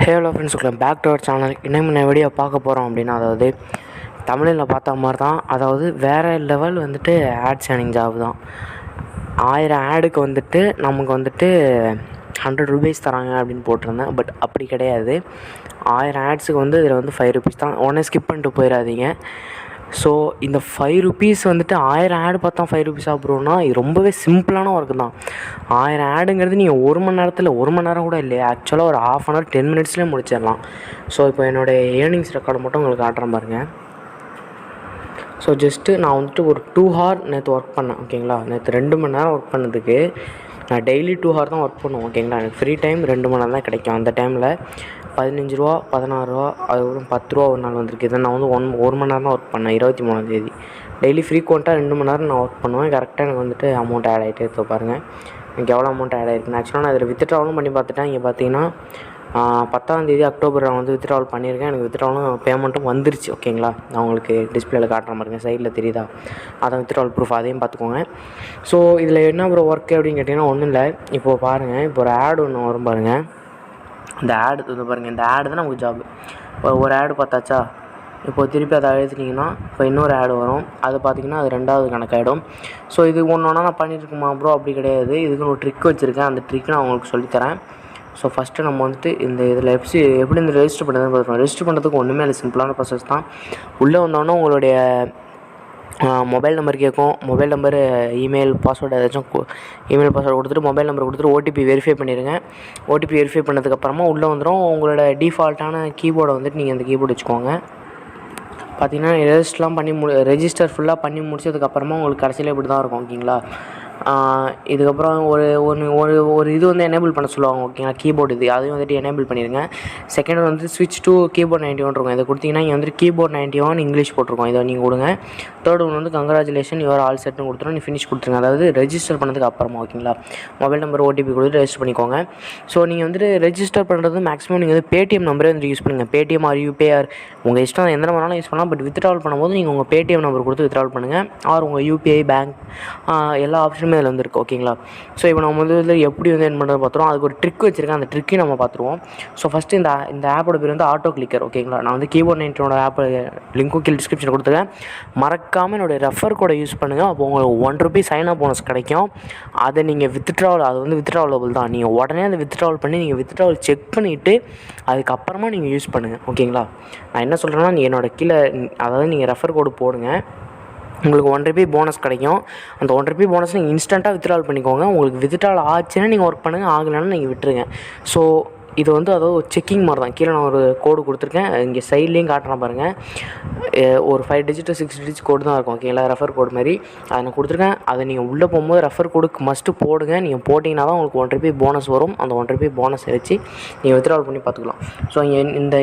Hello friends, back to our channel. இன்னும் முன்ன video பார்க்க போகிறோம் அப்படின்னா, அதாவது தமிழில் பார்த்த மாதிரி தான். அதாவது வேறு லெவல் வந்துட்டு ஆட் சேனிங் ஜாப் தான். 1000 ஆடுக்கு வந்துட்டு நமக்கு வந்துட்டு 100 ரூபீஸ் தராங்க அப்படின்னு போட்டிருந்தேன். பட் அப்படி கிடையாது. 1000 ஆட்ஸுக்கு வந்து இதில் வந்து 5 ரூபீஸ் தான். உடனே ஸ்கிப் பண்ணிட்டு போயிடாதீங்க. ஸோ இந்த 5 ரூபீஸ் வந்துட்டு 1000 ஆடு பார்த்தா 5 ரூபீஸ் ஆகுறோன்னா இது ரொம்பவே சிம்பிளான ஒர்க்கு தான். 1000 ஆடுங்கிறது நீங்கள் 1 மணி நேரத்தில் 1 மணி நேரம் கூட இல்லையா, ஆக்சுவலாக ஒரு ½ hour 10 minutesலேயே முடிச்சிடலாம். ஸோ இப்போ என்னுடைய ஏர்னிங்ஸ் ரெக்கார்டு மட்டும் உங்களுக்கு காட்டுறேன் பாருங்கள். ஸோ ஜஸ்ட்டு நான் வந்துட்டு ஒரு 2 hour நேற்று ஒர்க் பண்ணேன். ஓகேங்களா, நேற்று 2 மணி நேரம் ஒர்க் பண்ணதுக்கு நான் டெய்லி 2 hour தான் ஒர்க் பண்ணுவேன். ஓகேங்களா, எனக்கு ஃப்ரீ டைம் 2 மணி நேரம் தான் கிடைக்கும். அந்த டைமில் 15 ரூபா 16 ரூபா, அதுக்கப்புறம் 10 ரூபா ஒரு நாள் வந்திருக்கு. இதை நான் வந்து 1 மணி நேரம் தான் ஒர்க் பண்ணேன். 23ஆம் தேதி டெய்லி ஃப்ரீக்வெண்ட்டாக 2 மணி நேரம் நான் ஒர்க் பண்ணுவேன். கரெக்டாக எனக்கு வந்துட்டு அமௌண்ட் ஆட் ஆகிட்டே இருக்க பாருங்கள். எனக்கு எவ்வளோ அமௌண்ட் ஆட் ஆகிருக்குன்னு ஆக்சுவலாக நான் இதில் வித்ட்ராவலும் பண்ணி பார்த்துட்டேன். இங்கே பார்த்தீங்கன்னா 10ஆம் தேதி அக்டோபர் நான் வந்து வித்ட்ராவல் பண்ணியிருக்கேன். எனக்கு வித்ட்ராவலும் பேமெண்ட்டும் வந்துருச்சு. ஓகேங்களா, நான் உங்களுக்கு டிஸ்பிளேல காட்டுற பாருங்க, சைடில் தெரியுதா, அதான் வித்ட்ராவல் ப்ரூஃப், அதையும் பார்த்துக்கோங்க. ஸோ இதில் என்ன ஒரு ஒர்க்கு அப்படின்னு கேட்டிங்கன்னா ஒன்றும் இல்லை. இப்போது பாருங்கள், இப்போ ஒரு ஆடு ஒன்று வரும் பாருங்கள். இந்த ஆடு வந்து பாருங்கள், இந்த ஆடு தான் நமக்கு ஜாப். ஒரு ஆடு பார்த்தாச்சா, இப்போது திருப்பி அதை அழுத்திட்டிங்கன்னா இப்போ இன்னொரு ஆடு வரும். அது பார்த்திங்கன்னா அது 2வது கணக்காயிடும். ஸோ இது ஒன்று ஒன்றா நான் பண்ணிட்டுருக்குமா ப்ரோ? அப்படி கிடையாது. இதுக்குன்னு ஒரு ட்ரிக் வச்சுருக்கேன். அந்த ட்ரிக் நான் உங்களுக்கு சொல்லித்தரேன். ஸோ ஃபஸ்ட்டு நம்ம வந்துட்டு இந்த இதில் எப்படி இந்த ரெஜிஸ்டர் பண்ணுறதுன்னு பார்த்துக்கோம். ரெஜிஸ்டர் பண்ணுறதுக்கு ஒன்றுமே இல்லை, சிம்பிளான ப்ராசஸ் தான். உள்ளே வந்தோடனே உங்களுடைய மொபைல் நம்பர் கேட்கும். மொபைல் நம்பரு, இமெயில் பாஸ்வேர்டு, ஏதாச்சும் இமெயில் பாஸ்வேர்டு கொடுத்துட்டு மொபைல் நம்பர் கொடுத்துட்டு ஓடிபி வெரிஃபை பண்ணிடுங்க. ஓடிபி வெரிஃபை பண்ணதுக்கப்புறமா உள்ளே வந்துடும். உங்களோட டிஃபால்ட்டான கீபோர்டை வந்துட்டு நீங்கள் அந்த கீபோர்டு வச்சுக்கோங்க. பார்த்திங்கன்னா ரெஜிஸ்டர் ஃபுல்லாக பண்ணி முடிச்சதுக்கப்புறமா உங்களுக்கு கடைசியில் இப்படி தான் இருக்கும். ஓகேங்களா, இதுக்கப்புறம் ஒரு இது வந்து எனேபிள் பண்ண சொல்லுவாங்க. ஓகேங்களா, கீபோர்டு இது, அதையும் வந்துட்டு எனேபிள் பண்ணிடுங்க. செகண்ட் வந்து ஸ்விட்ச் டு கீபோர்ட் 91 இருக்கும். இதை கொடுத்தீங்கன்னா இங்கே வந்துட்டு கீபோர்ட் 91 இங்கிலீஷ் போட்டிருக்கோம். இதை நீங்கள் கொடுங்க. தேர்ட் ஒன்று வந்து கங்க்ராச்சுலேஷன் யுவர் ஆல் செட்னு கொடுத்துரும். நீ ஃபினிஷ் கொடுத்துருங்க. அதாவது ரெஜிஸ்டர் பண்ணதுக்கு அப்புறமா. ஓகேங்களா, மொபைல் நம்பர் ஓடிபி கொடுத்து ரெஜிஸ்டர் பண்ணிக்கோங்க. ஸோ நீங்கள் வந்துட்டு ரெஜிஸ்டர் பண்ணுறது மேக்ஸிமம் நீங்கள் வந்து பேடிஎம் நம்பரே வந்து யூஸ் பண்ணுங்கள். பேடிஎம் ஆர் யூபிஐ ஆர் உங்கள் இஷ்டம், எந்த நம்பராலும் யூஸ் பண்ணலாம். பட் வித்ட்ராவல் பண்ணும்போது நீங்கள் உங்கள் பேடிஎம் நம்பர் கொடுத்து வித்ட்ராவல் பண்ணுங்கள். ஆர் உங்கள் யூபிஐ பேங்க் எல்லா ஆப்ஷனுமே அதில் வந்துருக்கு. ஓகேங்களா, ஸோ இப்போ நம்ம வந்து இதில் எப்படி வந்து என் பண்ணுறது பார்த்துருவோம். அதுக்கு ஒரு ட்ரிக் வச்சுருக்கேன். அந்த ட்ரிக்கையும் நம்ம பார்த்துருவோம். ஸோ ஃபஸ்ட்டு இந்த ஆப்போட பேர் வந்து ஆட்டோ கிளிக்கர். ஓகேங்களா, நான் வந்து கீபோர்ட் 91 ஆப் லிங்க்கும் கீழே டிஸ்கிரிப்ஷன் கொடுத்துருக்கேன். மறக்காமல் என்னுடைய ரெஃபர் கோடை யூஸ் பண்ணுங்கள். அப்போ உங்களுக்கு 1 ரூபீ சைன் அப் போனஸ் கிடைக்கும். அதை நீங்கள் அது வந்து வித்ட்ராவலபிள் தான். நீங்கள் உடனே அதை வித்ட்ராவல் பண்ணி நீங்கள் வித்ட்ராவல் செக் பண்ணிவிட்டு அதுக்கப்புறமா நீங்கள் யூஸ் பண்ணுங்கள். ஓகேங்களா, நான் என்ன சொல்கிறேன்னா, என்னோட கீழே அதாவது நீங்கள் ரெஃபர் கோடு போடுங்க, உங்களுக்கு 1 ரூபீ போனஸ் கிடைக்கும். அந்த 1 ரூபீ போனஸ் நீங்கள் இன்ஸ்டண்ட்டாக வித்ட்ராவல் பண்ணிக்கோங்க. உங்களுக்கு வித்ட்ராவல் ஆச்சுன்னா நீங்கள் ஒர்க் பண்ணுங்கள், ஆகலைன்னா நீங்கள் விட்டுருங்க. ஸோ இது வந்து அதாவது ஒரு செக்கிங் மாதிரி தான். கீழே நான் ஒரு கோடு கொடுத்துருக்கேன், இங்கே சைட்லேயும் காட்டுறேன் பாருங்கள். ஒரு 5 digit 6 digit கோடு தான் இருக்கும். ஓகேங்களா, ரெஃபர் கோடு மாதிரி அதை நான் கொடுத்துருக்கேன். அதை நீங்கள் உள்ளே போகும்போது ரெஃபர் கோடுக்கு மஸ்ட்டு போடுங்க. நீங்கள் போட்டிங்கன்னா தான் உங்களுக்கு 1 ரூபீ போனஸ் வரும். அந்த 1 ரூபீ போனஸ் வச்சு நீங்கள் வித்ட்ராவல் பண்ணி பார்த்துக்கலாம். ஸோ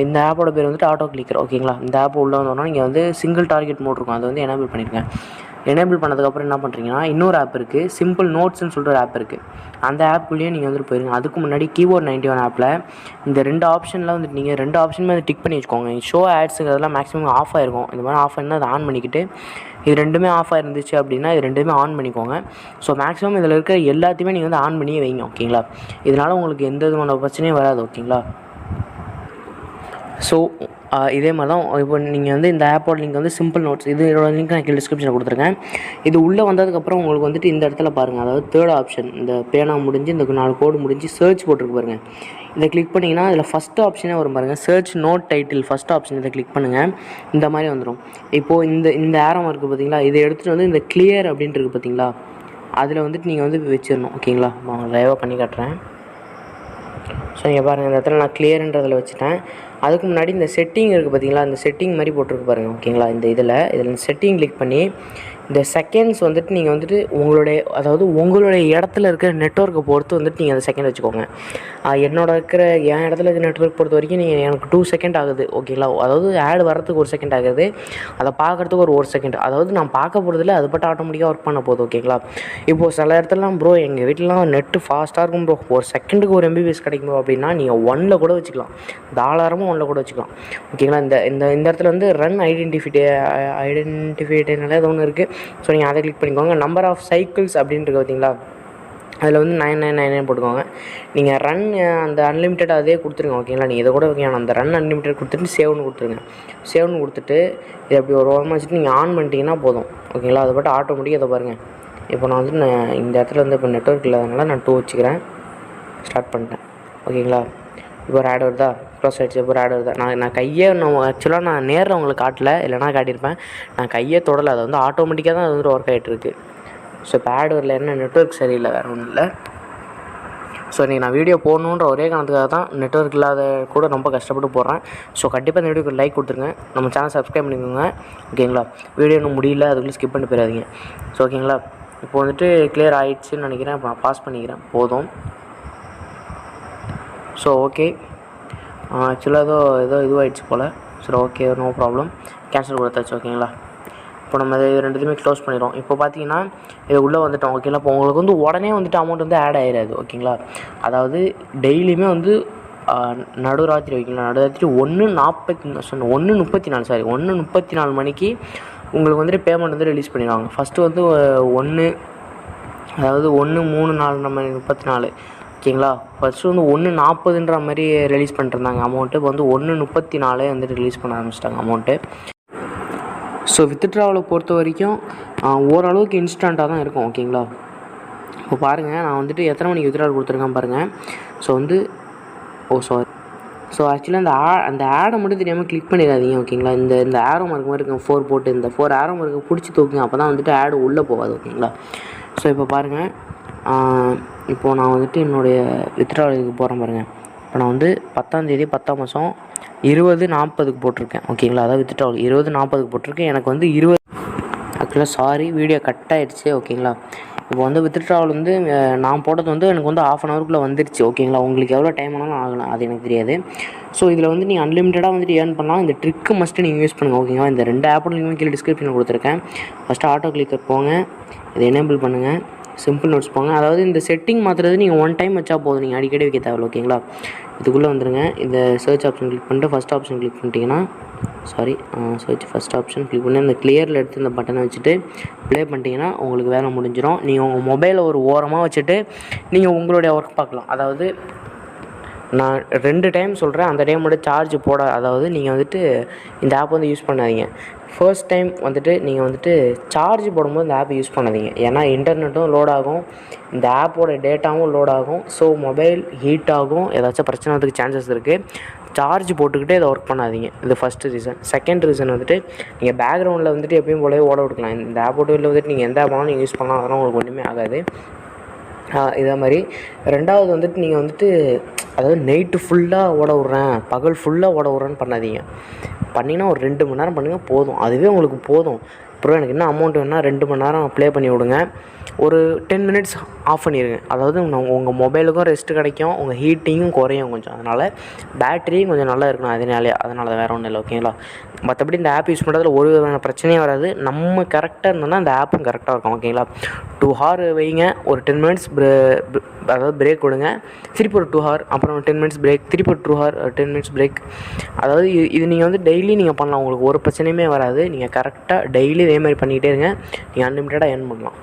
இந்த ஆப்போட பேர் வந்துட்டு ஆட்டோ கிளிக்கர். ஓகேங்களா, இந்த ஆப் உள்ளே வந்தோன்னா நீங்கள் வந்து சிங்கிள் டார்கெட் மோட் இருக்கும், அதை வந்து எனேபிள் பண்ணிடுங்க. எனேபிள் பண்ணதுக்கப்புறம் என்ன பண்ணுறீங்கன்னா, இன்னொரு ஆப் இருக்குது, சிம்பிள் நோட்ஸ்ன்னு சொல்லிட்டு ஒரு ஆப் இருக்குது. அந்த ஆப்புக்குள்ளேயே நீங்கள் வந்துட்டு போயிருங்க. அதுக்கு முன்னாடி கீபோர்ட் 91 ஆப்பில் இந்த 2 ஆப்ஷனில் வந்துட்டு நீங்கள் 2 ஆப்ஷனுமே வந்து டிக் பண்ணி வச்சுக்கோங்க. ஷோ ஆட்ஸுங்கிறதெல்லாம் மேக்ஸிமம் ஆஃப் ஆகிருக்கும். இந்த மாதிரி ஆஃப் ஆகிருந்தால் அதை ஆன் பண்ணிக்கிட்டு, இது 2மே ஆஃப் ஆகிருந்துச்சு அப்படின்னா இது 2மே ஆன் பண்ணிக்கோங்க. ஸோ மேக்ஸிமம் இதில் இருக்கிற எல்லாத்தையுமே நீங்கள் வந்து ஆன் பண்ணியே வைங்க. ஓகேங்களா, இதனால் உங்களுக்கு எந்த விதமான பிரச்சனையும் வராது. ஓகேங்களா, ஸோ இதே மாதிரி தான். இப்போ நீங்கள் வந்து இந்த ஆப்போட லிங்க் வந்து சிம்பிள் நோட்ஸ், இதோட லிங்க் நான் கீழே டிஸ்கிரிப்ஷனில் கொடுத்துருக்கேன். இது உள்ளே வந்ததுக்கப்புறம் உங்களுக்கு வந்துட்டு இந்த இடத்துல பாருங்கள், அதாவது தேர்ட் ஆப்ஷன், இந்த பேனா முடிஞ்சு இந்த 4 கோடு முடிஞ்சு சர்ச் போட்டிருக்கு பாருங்கள். இதை கிளிக் பண்ணிங்கன்னா இதில் ஃபஸ்ட்டு ஆப்ஷனே வரும் பாருங்கள், search note title first option. இதை கிளிக் பண்ணுங்கள், இந்த மாதிரி வந்துடும். இப்போது இந்த ஆரம் இருக்குது பார்த்தீங்களா, இதை எடுத்துகிட்டு வந்து இந்த கிளியர் அப்படின்ட்டு இருக்குது பார்த்தீங்களா, அதில் வந்துட்டு நீங்கள் வந்து வச்சிடணும். ஓகேங்களா, நான் லைவாக பண்ணி காட்டுறேன். ஸோ இங்கே பாருங்கள், இந்த இடத்துல நான் கிளியர்ன்றதில் வச்சுட்டேன். அதுக்கு முன்னாடி இந்த செட்டிங் இருக்குது பார்த்தீங்களா, இந்த செட்டிங் மாதிரி போட்டிருக்கு பாருங்கள். ஓகேங்களா, இந்த இதில் செட்டிங் கிளிக் பண்ணி இந்த செகண்ட்ஸ் வந்துட்டு நீங்கள் வந்துட்டு உங்களுடைய இடத்துல இருக்கிற நெட்வொர்க்கை பொறுத்து வந்துட்டு நீங்கள் அந்த செகண்ட் வச்சுக்கோங்க. என் இடத்துல இருக்கிற நெட்வொர்க் பொறுத்த வரைக்கும் எனக்கு 2 செகண்ட் ஆகுது. ஓகேங்களா, அதாவது ஆட் வரத்துக்கு 1 செகண்ட் ஆகுது, அதை பார்க்குறதுக்கு ஒரு செகண்ட். அதாவது நான் பார்க்க போகிறதில்ல, அது பட்டு ஆட்டோமேட்டிக்காக ஒர்க் பண்ண போகுது. ஓகேங்களா, இப்போது சில இடத்துலலாம் ப்ரோ எங்கள் வீட்டிலலாம் நெட்டு ஃபாஸ்ட்டாக இருக்கும் ப்ரோ, ஒரு செகண்டுக்கு 1 MBPS கிடைக்கும் அப்படின்னா நீங்கள் 1ல் கூட வச்சுக்கலாம், தாராளமாக 1ல் கூட வச்சுக்கலாம். ஓகேங்களா, இந்த இடத்துல வந்து ரன் ஐடென்டிஃபைனால ஏதோ ஒன்று இருக்குது. ஸோ நீங்கள் அதை கிளிக் பண்ணிக்கோங்க. நம்பர் ஆஃப் சைக்கிள்ஸ் அப்படின்ட்டு பார்த்தீங்களா, அதில் வந்து 9999 போட்டுக்கோங்க. நீங்கள் ரன் அந்த அன்லிமிட்டட் அதே கொடுத்துருங்க ஓகேங்களா. நீங்கள் இதை கூட வைக்கணும், அந்த ரன் அன்லிமிட்டட் கொடுத்துட்டு சேவ்னு கொடுத்துருங்க. சேவ்னு கொடுத்துட்டு இதை அப்படி ஒரு ஓரமாக வச்சுட்டு நீங்கள் ஆன் பண்ணிட்டீங்கன்னா போதும் ஓகேங்களா. அதை பாட்டு ஆட்டோமேட்டிக்காக இதை பாருங்கள். இப்போ நான் வந்து இந்த இடத்துல வந்து இப்போ நெட்வொர்க் இல்லாதனால நான் 2 வச்சுக்கிறேன். ஸ்டார்ட் பண்ணிட்டேன் ஓகேங்களா. இப்போ ஒரு ஆட் வருதா, க்ளோஸ் ஆகிடுச்சு. இப்போ ஒரு ஆட் வருதா. நான் கையே ஆக்சுவலாக நான் நேரில் உங்களுக்கு காட்டல, இல்லைனா காட்டியிருப்பேன். நான் கையே தொடலை, அதை வந்து ஆட்டோமேட்டிக்காக தான் அது வந்து ஒர்க் ஆகிட்டுருக்கு. ஸோ இப்போ ஆட் வரல, என்ன நெட்வொர்க் சரியில்லை, வேறு ஒன்றும் இல்லை. ஸோ இன்றைக்கி நான் வீடியோ போடணுன்ற ஒரே காரணத்துக்காக தான் நெட்வொர்க் இல்லாத கூட ரொம்ப கஷ்டப்பட்டு போடுறேன். ஸோ கண்டிப்பாக இந்த வீடியோக்கு லைக் கொடுத்துருங்க, நம்ம சேனல் சப்ஸ்கிரைப் பண்ணிக்கோங்க ஓகேங்களா. வீடியோ இன்னும் முடியல, அதுக்குள்ளே ஸ்கிப் பண்ணி போயிடாதீங்க. ஸோ ஓகேங்களா. இப்போ வந்துட்டு கிளியர் ஆகிடுச்சின்னு நினைக்கிறேன். இப்போ நான் பாஸ் பண்ணிக்கிறேன், போதும். ஸோ ஓகே, ஆக்சுவலாக ஏதோ இதுவாகிடுச்சு போல். சரி ஓகே, நோ ப்ராப்ளம், கேன்சல் கொடுத்தாச்சு ஓகேங்களா. இப்போ நம்ம இது ரெண்டுத்தையுமே க்ளோஸ் பண்ணிடுறோம். இப்போ பார்த்தீங்கன்னா இது உள்ளே வந்துட்டோம் ஓகேங்களா. இப்போ உங்களுக்கு வந்து உடனே வந்துட்டு அமௌண்ட் வந்து ஆட் ஆகிடாது ஓகேங்களா. அதாவது டெய்லியுமே வந்து நடுராத்திரி ஓகேங்களா, நடுராத்திரி 1:34 மணிக்கு உங்களுக்கு வந்துட்டு பேமெண்ட் வந்து ரிலீஸ் பண்ணிடுவாங்க. ஃபஸ்ட்டு வந்து 1 அதாவது 1/3/34 ஓகேங்களா. ஃபஸ்ட்டு வந்து 1:40ன்ற மாதிரி ரிலீஸ் பண்ணிட்டுருந்தாங்க அமௌண்ட்டு. இப்போ வந்து 1:34 வந்துட்டு ரிலீஸ் பண்ண ஆரம்பிச்சிட்டாங்க அமௌண்ட்டு. ஸோ வித்ட்ராவலை பொறுத்த வரைக்கும் ஓரளவுக்கு இன்ஸ்டண்ட்டாக தான் இருக்கும் ஓகேங்களா. இப்போ பாருங்கள், நான் வந்துட்டு எத்தனை மணிக்கு வித்ட்ராவல் கொடுத்துருக்கேன் பாருங்கள். ஸோ வந்து சாரி. ஸோ ஆக்சுவலாக அந்த ஆடை மட்டும் தெரியாமல் கிளிக் பண்ணிடாதீங்க ஓகேங்களா. இந்த ஆரோ மார்க் மாதிரி இருக்கும் 4 போட்டு, இந்த 4 ஆரோ மார்க்கு பிடிச்சி தூக்குங்க, அப்போ தான் வந்துட்டு ஆடு உள்ளே போகாது ஓகேங்களா. ஸோ இப்போ பாருங்கள், இப்போது நான் வந்துட்டு என்னுடைய வித்ட்ராவல் இதுக்கு போகிறேன் பாருங்கள். இப்போ நான் வந்து 10ஆம் தேதி 10ஆம் மாதம் 20:40 போட்டிருக்கேன் ஓகேங்களா. அதாவது வித்ட்ராவல் 20:40 போட்டிருக்கேன். எனக்கு வந்து 20 ஆக்சுவலாக சாரி, வீடியோ கட் ஆகிடுச்சு ஓகேங்களா. இப்போ வந்து வித்ட்ராவல் வந்து நான் போட்டது வந்து எனக்கு வந்து 1/2 அன் ஹவருக்குள்ளே வந்துருச்சு ஓகேங்களா. உங்களுக்கு எவ்வளோ டைம் ஆனாலும் ஆகலாம், அது எனக்கு தெரியாது. ஸோ இதில் வந்து நீங்கள் அன்லிமிட்டடாக வந்துட்டு ஏர்ன் பண்ணலாம். இந்த ட்ரிக்கு மஸ்ட்டு நீங்கள் யூஸ் பண்ணுங்கள் ஓகேங்களா. இந்த 2 ஆப்போட லிங்க்கும் கீழே டிஸ்கிரிப்ஷனில் கொடுத்துருக்கேன். ஃபஸ்ட்டு ஆட்டோ கிளிக்கர் போங்க, இதை எனேபிள் பண்ணுங்கள். சிம்பிள் நோட்ஸ் போங்க. அதாவது இந்த செட்டிங் மாற்றுறது நீங்கள் 1 டைம் வச்சா போதும், நீங்கள் அடிக்கடி வைக்க தேவையில்ல ஓகேங்களா. இதுக்குள்ளே வந்துடுங்க. இந்த சர்ச் ஆப்ஷன் கிளிக் பண்ணிட்டு ஃபஸ்ட் ஆப்ஷன் கிளிக் பண்ணிட்டீங்கன்னா, sorry search first option click பண்ணி அந்த கிளியரில் எடுத்து இந்த பட்டனை வச்சுட்டு ப்ளே பண்ணிட்டீங்கன்னா உங்களுக்கு வேலை முடிஞ்சிடும். நீங்கள் உங்கள் மொபைலை ஒரு ஓரமாக வச்சுட்டு நீங்கள் உங்களுடைய ஒர்க் பார்க்கலாம். அதாவது நான் 2 டைம் சொல்கிறேன், அந்த டைம் மட்டும் சார்ஜ் போட, அதாவது நீங்கள் வந்துட்டு இந்த ஆப் வந்து யூஸ் பண்ணாதீங்க. ஃபர்ஸ்ட் டைம் வந்துட்டு நீங்கள் வந்துட்டு சார்ஜ் போடும்போது இந்த ஆப் யூஸ் பண்ணாதீங்க. ஏன்னா இன்டர்நெட்டும் லோட் ஆகும், இந்த ஆப்போட டேட்டாவும் லோட் ஆகும். ஸோ மொபைல் ஹீட் ஆகும், ஏதாச்சும் பிரச்சனை வரதுக்கு சான்சஸ் இருக்குது. சார்ஜ் போட்டுக்கிட்டே இதை ஒர்க் பண்ணாதீங்க. இது ஃபஸ்ட்டு ரீசன். செகண்ட் ரீசன் வந்துட்டு நீங்கள் பேக்ரவுண்டில் வந்துட்டு எப்பயும் போலவே ஓட விட்டுக்கலாம். இந்த ஆப் போட்டு வந்துட்டு நீங்கள் எந்த ஆப் வேணாலும் நீங்கள் யூஸ் பண்ணலாம், அதெல்லாம் உங்களுக்கு ஒன்றுமே ஆகாது. இதே மாதிரி ரெண்டாவது வந்துட்டு நீங்கள் வந்துட்டு அதாவது நைட்டு ஃபுல்லாக ஓட விட்றேன், பகல் ஃபுல்லாக ஓட விட்றேன்னு பண்ணாதீங்க. பண்ணிங்கன்னா ஒரு 2 மணி நேரம் பண்ணுங்கள் போதும், அதுவே உங்களுக்கு போதும். அப்புறம் எனக்கு என்ன அமௌண்ட் வேணுன்னா 2 மணி நேரம் ப்ளே பண்ணி விடுங்க, ஒரு 10 மினிட்ஸ் ஆஃப் பண்ணிடுங்க. அதாவது உங்கள் மொபைலுக்கும் ரெஸ்ட்டு கிடைக்கும், உங்கள் ஹீட்டிங்கும் குறையும் கொஞ்சம். அதனால் பேட்டரியும் கொஞ்சம் நல்லா இருக்கணும், அதனால தான், வேறு ஒன்றும் இல்லை ஓகேங்களா. மற்றபடி இந்த ஆப் யூஸ் பண்ணுறதுல ஒரு விதமான பிரச்சனையும் வராது. நம்ம கரெக்டாக இருந்தோம்னா இந்த ஆப்பும் கரெக்டாக இருக்கும் ஓகேங்களா. 2 ஹவர் வைங்க, ஒரு 10 மினிட்ஸ் அதாவது பிரேக் விடுங்க, திருப்பி ஒரு 2 ஹவர், அப்புறம் 10 மினிட்ஸ் பிரேக், திருப்பி ஒரு 2 ஹவர் 10 மினிட்ஸ் பிரேக். அதாவது இது நீங்கள் வந்து டெய்லி நீங்கள் பண்ணலாம், உங்களுக்கு ஒரு பிரச்சனையுமே வராது. நீங்கள் கரெக்டாக டெய்லி இதே மாதிரி பண்ணிகிட்டே இருங்க, நீங்கள் அன்லிமிட்டடாக ஏர்ன் பண்ணலாம்.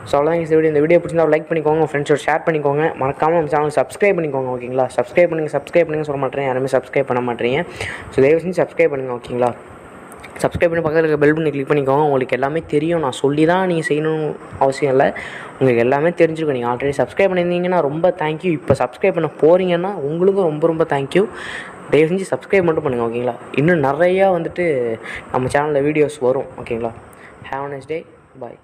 ஸோ அவ்வளோதான் இந்த வீடியோ பிடிச்சிருந்தா லைக் பண்ணிக்கோங்க, உங்கள் ஃப்ரெண்ட்ஸோட ஷேர் பண்ணிக்கோங்க, மறக்காமல் நம்ம சேனல் சப்ஸ்கிரைப் பண்ணிக்கோங்க ஓகேங்களா. சப்ஸ்கிரைப் பண்ணுங்க சொல்ல மாட்டேன், யாருமே சப்ஸ்கிரைப் பண்ண மாட்டேறீங்க. ஸோ தயவு செஞ்சு சப்ஸ்கிரைப் பண்ணுங்கள் ஓகேங்களா. சப்ஸ்கிரைப் பண்ணி பக்கத்தில் இருக்க பெல் பண்ணி கிளிக் பண்ணிக்கோங்க. உங்களுக்கு எல்லாமே தெரியும், நான் சொல்லி தான் நீங்கள் செய்யணும் அவசியம் இல்லை, உங்களுக்கு எல்லாமே தெரிஞ்சிருக்கும். நீங்கள் ஆல்ரெடி சப்ஸ்கிரைப் பண்ணியிருந்தீங்கன்னா ரொம்ப தேங்க்யூ. இப்போ சப்ஸ்கிரைப் பண்ண போகிறீங்கன்னா உங்களுக்கும் ரொம்ப ரொம்ப தேங்க்யூ. தயவு செஞ்சு சப்ஸ்கிரைப் மட்டும் பண்ணுங்கள் ஓகேங்களா. இன்னும் நிறையா வந்துட்டு நம்ம சேனலில் வீடியோஸ் வரும் ஓகேங்களா. Have a nice day, bye.